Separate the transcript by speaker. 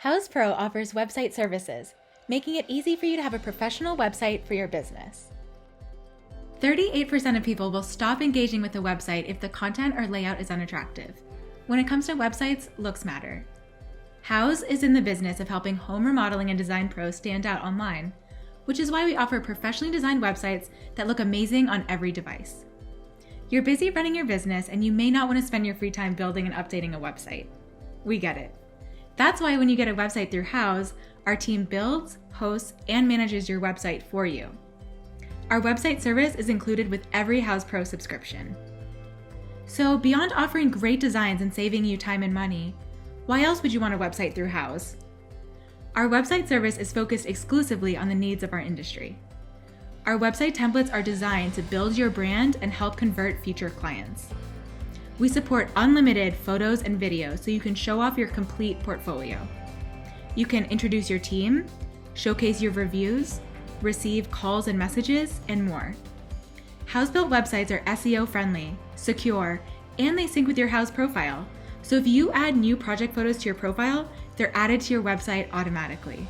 Speaker 1: Houzz Pro offers website services, making it easy for you to have a professional website for your business. 38% of people will stop engaging with a website if the content or layout is unattractive. When it comes to websites, looks matter. Houzz is in the business of helping home remodeling and design pros stand out online, which is why we offer professionally designed websites that look amazing on every device. You're busy running your business and you may not want to spend your free time building and updating a website. We get it. That's why when you get a website through Houzz, our team builds, hosts, and manages your website for you. Our website service is included with every Houzz Pro subscription. So beyond offering great designs and saving you time and money, why else would you want a website through Houzz? Our website service is focused exclusively on the needs of our industry. Our website templates are designed to build your brand and help convert future clients. We support unlimited photos and videos so you can show off your complete portfolio. You can introduce your team, showcase your reviews, receive calls and messages, and more. Houzz-built websites are SEO friendly, secure, and they sync with your Houzz profile. So if you add new project photos to your profile, they're added to your website automatically.